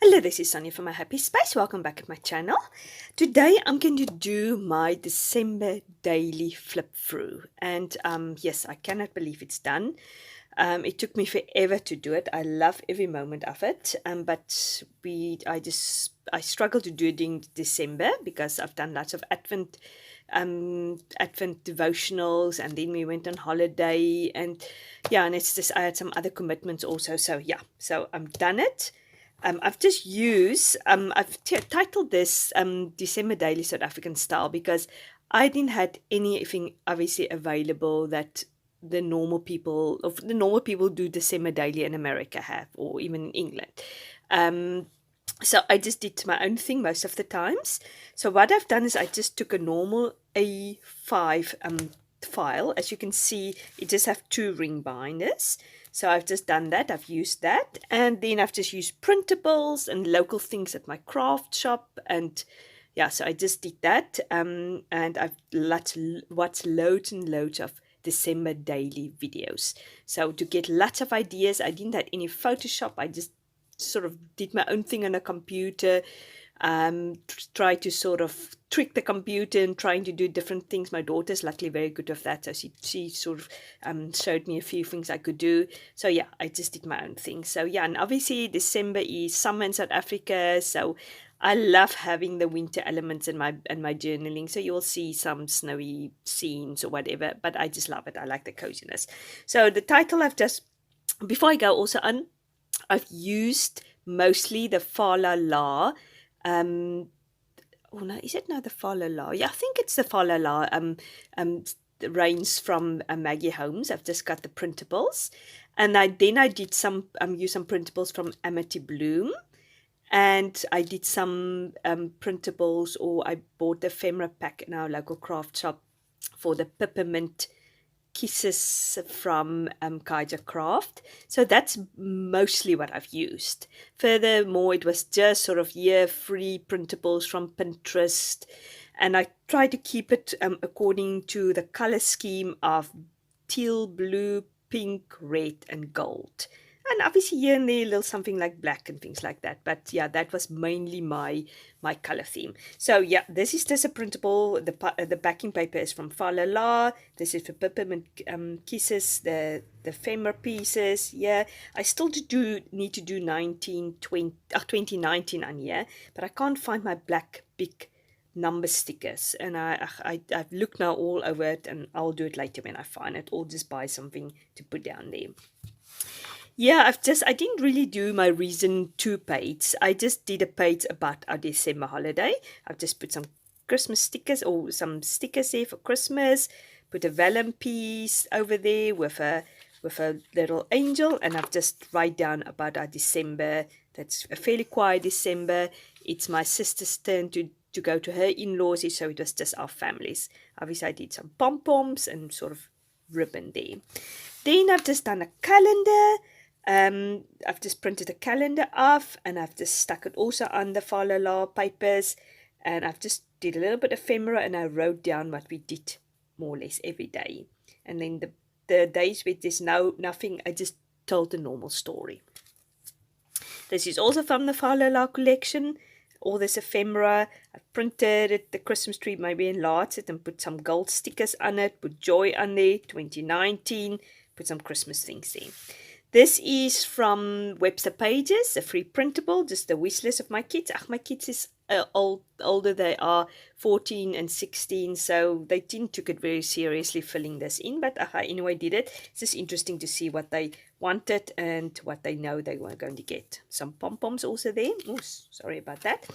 Hello, this is Sonja from My Happy Space. Welcome back at my channel. Today I'm going to do my December daily flip through. And yes, I cannot believe it's done. It took me forever to do it. I love every moment of it. But I struggle to do it in December because I've done lots of Advent devotionals, and then we went on holiday, and yeah, and it's just I had some other commitments also. So yeah, so I'm done it. I've titled this December Daily South African Style because I didn't had anything obviously available that the normal people do December Daily in America have, or even in England. Um, so I just did my own thing most of the times. So what I've done is I just took a normal A5 file. As you can see, it just have two ring binders. So I've just done that. I've used that. And then I've just used printables and local things at my craft shop. And yeah, so I just did that. And I've watched loads and loads of December daily videos. So to get lots of ideas, I didn't have any Photoshop. I just sort of did my own thing on a computer, try to sort of trick the computer and trying to do different things. My daughter's luckily very good at that, so she sort of showed me a few things I could do. So yeah, I just did my own thing. So yeah, and obviously December is summer in South Africa, so I love having the winter elements in my journaling. So you'll see some snowy scenes or whatever, but I just love it. I like the coziness. So the title I've just before I go also on, I've used mostly the Fa La La. Um, oh no, is it now the Fa La La? Yeah, I think it's the Fa La La. The range from Maggie Holmes. I've just got the printables, and I did some use some printables from Amity Bloom, and I did some printables, or I bought the ephemera pack in our local craft shop for the peppermint kisses from Kaija Craft. So that's mostly what I've used. Furthermore, it was just sort of year-free printables from Pinterest, and I try to keep it according to the color scheme of teal, blue, pink, red, and gold. And obviously here and there a little something like black and things like that. But yeah, that was mainly my color theme. So yeah, this is just a printable. The backing paper is from Fa La La. This is for peppermint kisses. The ephemera pieces. Yeah, I still need to do 2019 on here, but I can't find my black big number stickers, and I've looked now all over it, and I'll do it later when I find it, or just buy something to put down there. Yeah, I didn't really do my reason to page. I just did a page about our December holiday. I've just put some Christmas stickers, or some stickers there for Christmas. Put a vellum piece over there with a little angel, and I've just write down about our December. That's a fairly quiet December. It's my sister's turn to go to her in-laws, so it was just our families. Obviously, I did some pom-poms and sort of ribbon there. Then I've just done a calendar. I've just printed a calendar off, and I've just stuck it also on the Fa La La papers, and I've just did a little bit of ephemera, and I wrote down what we did more or less every day. And then the days where there's nothing, I just told the normal story. This is also from the Fa La La collection. All this ephemera. I've printed it, the Christmas tree, maybe enlarged it and put some gold stickers on it, put joy on there, 2019, put some Christmas things there. This is from Webster Pages, a free printable, just the wish list of my kids. My kids is older, they are 14 and 16, so they didn't took it very seriously filling this in, but I anyway did it. It's just interesting to see what they wanted and what they know they were going to get. Some pom-poms also there. Oh, sorry about that.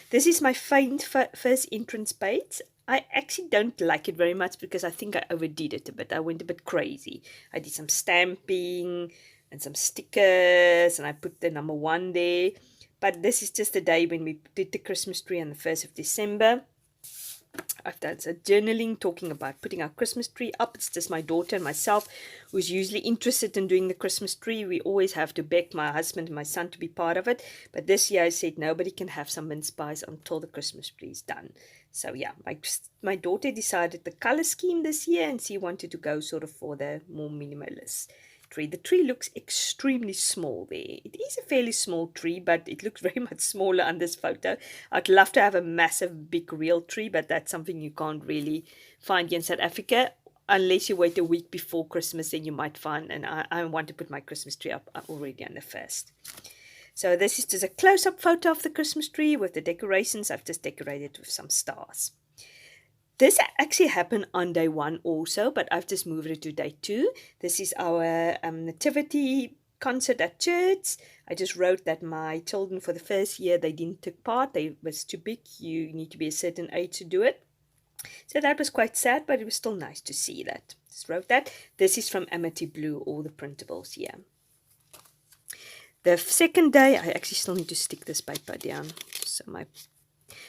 This is my faint first entrance page. I actually don't like it very much because I think I overdid it a bit. I went a bit crazy. I did some stamping and some stickers, and I put the number 1 there. But this is just the day when we did the Christmas tree on the 1st of December. I've done some journaling talking about putting our Christmas tree up. It's just my daughter and myself who's usually interested in doing the Christmas tree. We always have to beg my husband and my son to be part of it. But this year I said nobody can have some mince pies until the Christmas tree is done. So yeah, my daughter decided the color scheme this year, and she wanted to go sort of for the more minimalist tree. The tree looks extremely small there. It is a fairly small tree, but it looks very much smaller on this photo. I'd love to have a massive, big, real tree, but that's something you can't really find here in South Africa. Unless you wait a week before Christmas, then you might find, and I want to put my Christmas tree up already on the 1st. So this is just a close-up photo of the Christmas tree with the decorations. I've just decorated with some stars. This actually happened on day 1 also, but I've just moved it to day 2. This is our nativity concert at church. I just wrote that my children for the first year, they didn't take part. They was too big. You need to be a certain age to do it. So that was quite sad, but it was still nice to see that. Just wrote that. This is from Amity Blue, all the printables here. The second day, I actually still need to stick this paper down. So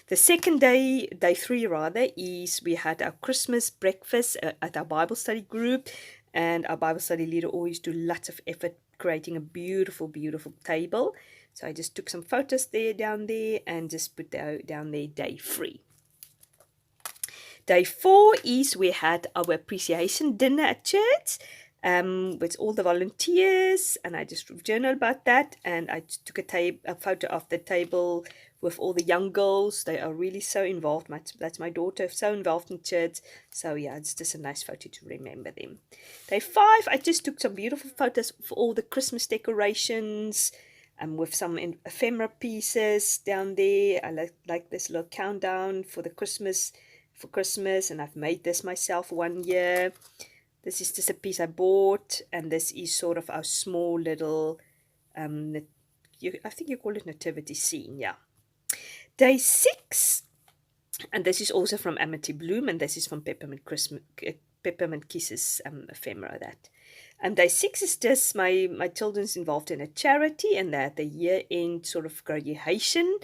the second day, day 3 rather, is we had our Christmas breakfast at our Bible study group, and our Bible study leader always do lots of effort creating a beautiful, beautiful table. So I just took some photos down there and just put down there day 3. Day 4 is we had our appreciation dinner at church with all the volunteers, and I just journaled about that, and I took a photo of the table with all the young girls. They are really so involved. That's my daughter, so involved in church. So yeah, it's just a nice photo to remember them. Day 5, I just took some beautiful photos for all the Christmas decorations, with some ephemera pieces down there. I like this little countdown for Christmas, and I've made this myself 1 year. This is just a piece I bought, and this is sort of our small little, I think you call it nativity scene, yeah. Day 6, and this is also from Amity Bloom, and this is from Peppermint Kisses ephemera that. And day 6 is just my children's involved in a charity, and they're at the year-end sort of graduation.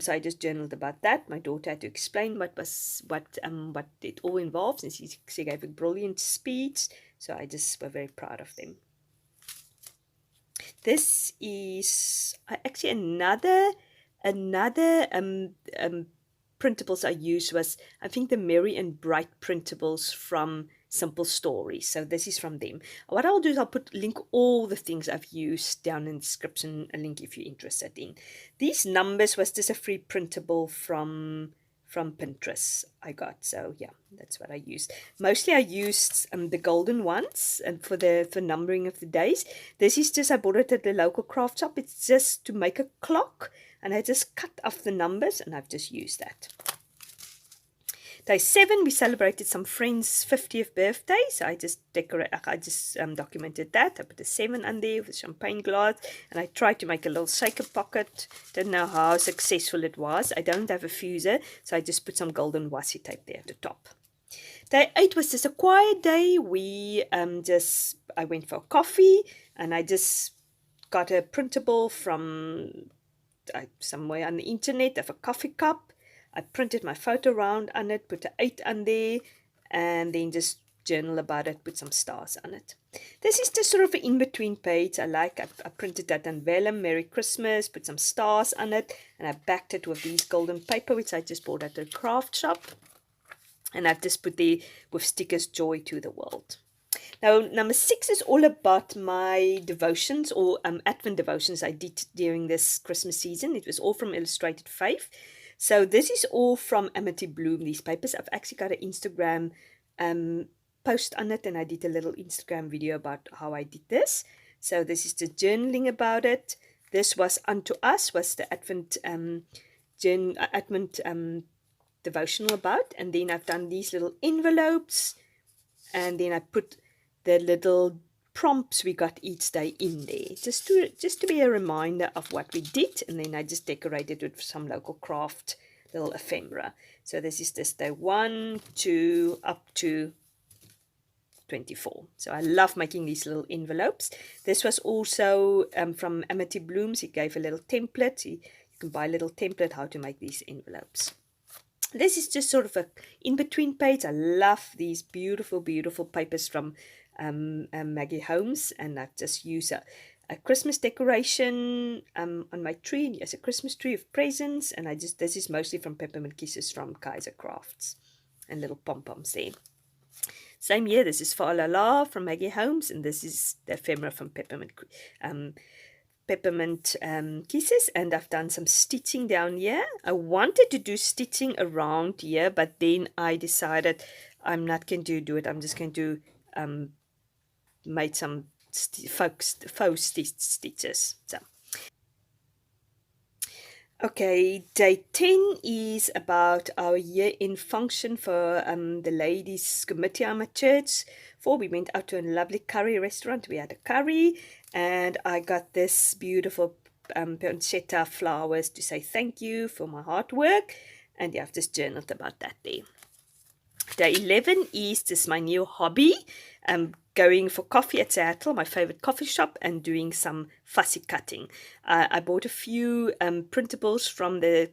So I just journaled about that. My daughter had to explain what it all involves, and she gave a brilliant speech. So I just were very proud of them. This is actually another printables I used was, I think, the Merry and Bright printables from Simple Stories. So this is from them. What I'll do is I'll link all the things I've used down in the description, a link if you're interested in. These numbers was just a free printable from Pinterest I got. So yeah, that's what I used. Mostly I used the golden ones and for numbering of the days. This is just, I bought it at the local craft shop. It's just to make a clock, and I just cut off the numbers, and I've just used that. Day 7, we celebrated some friends' 50th birthday, so I just documented that. I put a 7 on there with a champagne glass, and I tried to make a little shaker pocket. Don't know how successful it was. I don't have a fuser, so I just put some golden washi tape there at the top. Day 8 was just a quiet day. I went for a coffee, and I just got a printable from somewhere on the internet of a coffee cup. I printed my photo round on it, put an 8 on there, and then just journal about it, put some stars on it. This is just sort of an in-between page. I printed that on vellum, Merry Christmas, put some stars on it, and I backed it with these golden paper, which I just bought at the craft shop. And I've just put there with stickers, Joy to the World. Now, number 6 is all about my devotions or Advent devotions I did during this Christmas season. It was all from Illustrated Faith. So this is all from Amity Bloom, these papers. I've actually got an Instagram post on it, and I did a little Instagram video about how I did this. So this is the journaling about it. This was Unto Us, was the Advent devotional about. And then I've done these little envelopes, and then I put the little prompts we got each day in there, just to be a reminder of what we did. And then I just decorated it with some local craft little ephemera. So this is just day 1 to up to 24. So I love making these little envelopes. This was also from Amity Blooms. He gave a little template. You can buy a little template how to make these envelopes. This is just sort of a in-between page. I love these beautiful, beautiful papers from Maggie Holmes, and I've just used a Christmas decoration on my tree as a Christmas tree of presents, and this is mostly from Peppermint Kisses from Kaiser Crafts, and little pom-poms there. Same here. This is Fa La La from Maggie Holmes, and this is the ephemera from um, Peppermint Kisses. And I've done some stitching down here. I wanted to do stitching around here, but then I decided I'm not going to do it. I'm just going to make some faux stitches. So. Okay, day 10 is about our year-end function for the ladies' committee on my church. For we went out to a lovely curry restaurant. We had a curry, and I got this beautiful pancetta flowers to say thank you for my hard work. And yeah, I've just journaled about that there. Day 11 is just my new hobby. Going for coffee at Seattle, my favorite coffee shop, and doing some fussy cutting. I bought a few printables from the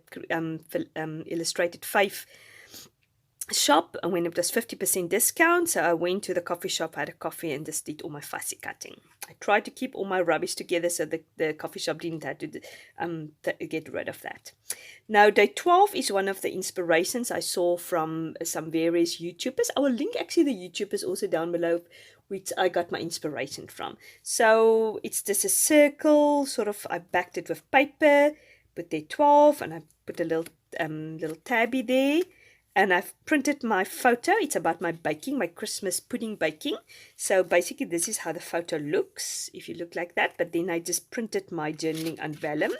Illustrated Faith shop, and when it was 50% discount, so I went to the coffee shop, had a coffee, and just did all my fussy cutting. I tried to keep all my rubbish together so the coffee shop didn't have to get rid of that. Now, day 12 is one of the inspirations I saw from some various YouTubers. I will link actually the YouTubers also down below, which I got my inspiration from. So it's just a circle, sort of, I backed it with paper, put there 12, and I put a little tabby there. And I've printed my photo. It's about my baking, my Christmas pudding baking. So basically this is how the photo looks, if you look like that. But then I just printed my journaling on vellum.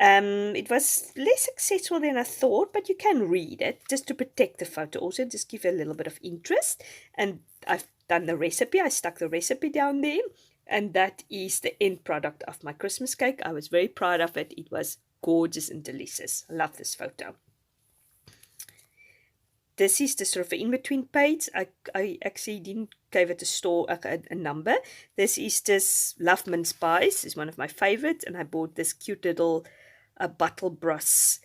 It was less successful than I thought, but you can read it just to protect the photo. Also, just give it a little bit of interest. And I've done the recipe. I stuck the recipe down there. And that is the end product of my Christmas cake. I was very proud of it. It was gorgeous and delicious. I love this photo. This is the sort of in-between page. I actually didn't give it a number. This is just Love Mince Pies. It's one of my favorites. And I bought this cute little bottle brass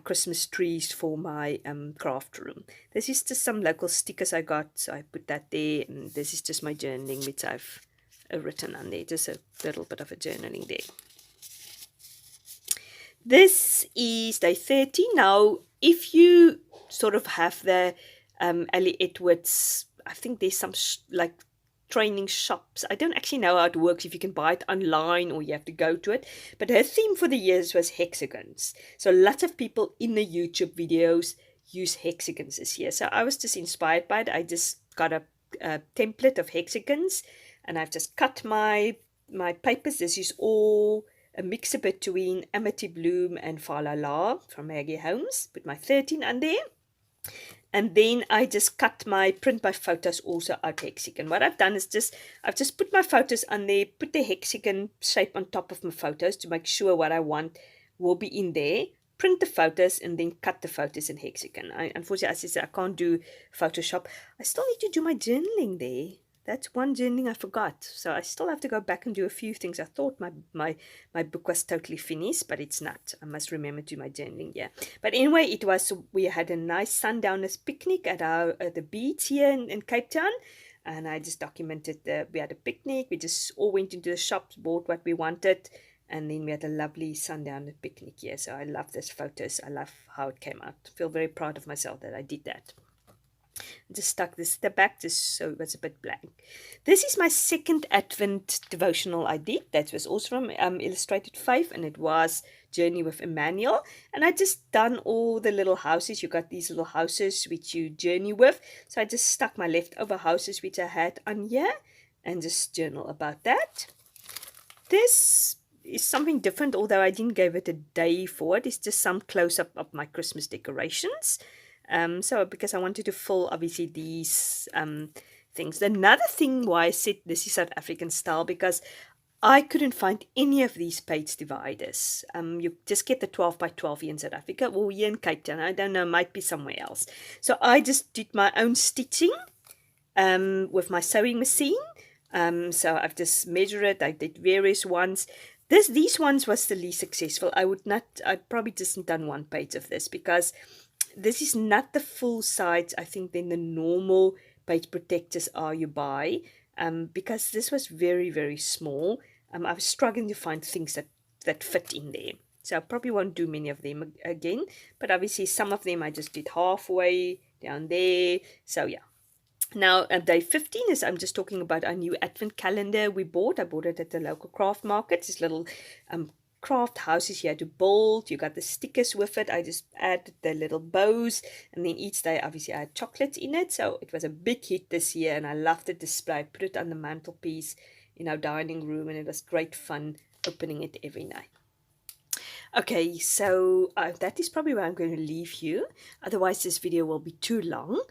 Christmas trees for my craft room. This is just some local stickers I got. So I put that there. And this is just my journaling, which I've written on there. Just a little bit of a journaling there. This is day 30. Now, if you sort of have the Ellie Edwards, I think there's some like training shops. I don't actually know how it works, if you can buy it online or you have to go to it. But her theme for the years was hexagons. So lots of people in the YouTube videos use hexagons this year. So I was just inspired by it. I just got a template of hexagons, and I've just cut my papers. This is all a mixer between Amity Bloom and Fa La La from Maggie Holmes. Put my 13 on there. And then I just cut my print by photos also out hexagon. What I've done is I've just put my photos on there, put the hexagon shape on top of my photos to make sure what I want will be in there. Print the photos and then cut the photos in hexagon. Unfortunately, as I said, I can't do Photoshop. I still need to do my journaling there. That's one journaling I forgot. So I still have to go back and do a few things. I thought my book was totally finished, but it's not. I must remember to do my journaling, yeah. But anyway, we had a nice sundowners picnic at the beach here in Cape Town. And I just documented we had a picnic. We just all went into the shops, bought what we wanted. And then we had a lovely sundowner picnic here. So I love these photos. I love how it came out. I feel very proud of myself that I did that. Just stuck this at the back just so it was a bit blank. This is my second Advent devotional I did. That was also from Illustrated Faith, and it was Journey with Emmanuel. And I just done all the little houses. You got these little houses which you journey with. So I just stuck my leftover houses which I had on here and just journal about that. This is something different, although I didn't give it a day for it. It's just some close-up of my Christmas decorations. So because I wanted to fill obviously these things. Another thing why I said this is South African style, because I couldn't find any of these page dividers. You just get the 12 by 12 here in South Africa or here in Cape Town. I don't know, might be somewhere else. So I just did my own stitching with my sewing machine. So I've just measured it. I did various ones. These ones was the least successful. I'd probably just done one page of this because this is not the full size, I think, than the normal page protectors are you buy, because this was very, very small. I was struggling to find things that fit in there. So I probably won't do many of them again, but obviously some of them I just did halfway down there. So yeah. Now, day 15 is, I'm just talking about our new advent calendar we bought. I bought it at the local craft market. These little craft houses you had to build. You got the stickers with it. I just added the little bows, and then each day, obviously, I had chocolates in it. So it was a big hit this year, and I loved the display. I put it on the mantelpiece in our dining room, and it was great fun opening it every night. Okay, so that is probably where I'm going to leave you. Otherwise, this video will be too long.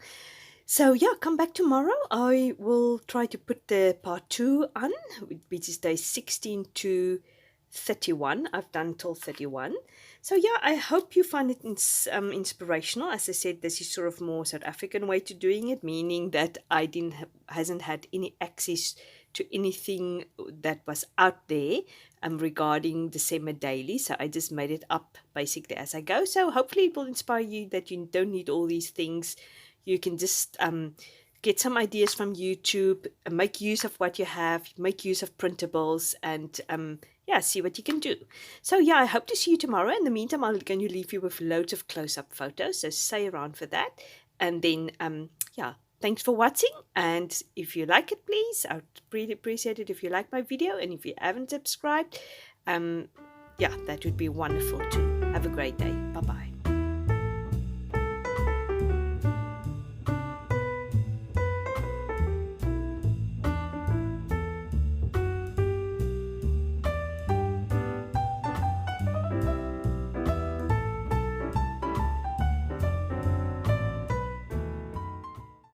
So yeah, come back tomorrow. I will try to put the part 2 on, which is day 16 to 31. I've done till 31. So yeah, I hope you find it inspirational. As I said, this is sort of more South African way to doing it, meaning that I hasn't had any access to anything that was out there regarding December daily. So I just made it up basically as I go. So hopefully it will inspire you that you don't need all these things. You can just get some ideas from YouTube, make use of what you have, make use of printables, and yeah, see what you can do. So yeah, I hope to see you tomorrow. In the meantime, I'm going to leave you with loads of close-up photos, so stay around for that. And then yeah, thanks for watching. And if you like it, please, I'd really appreciate it if you like my video. And if you haven't subscribed, yeah, that would be wonderful too. Have a great day. Bye bye.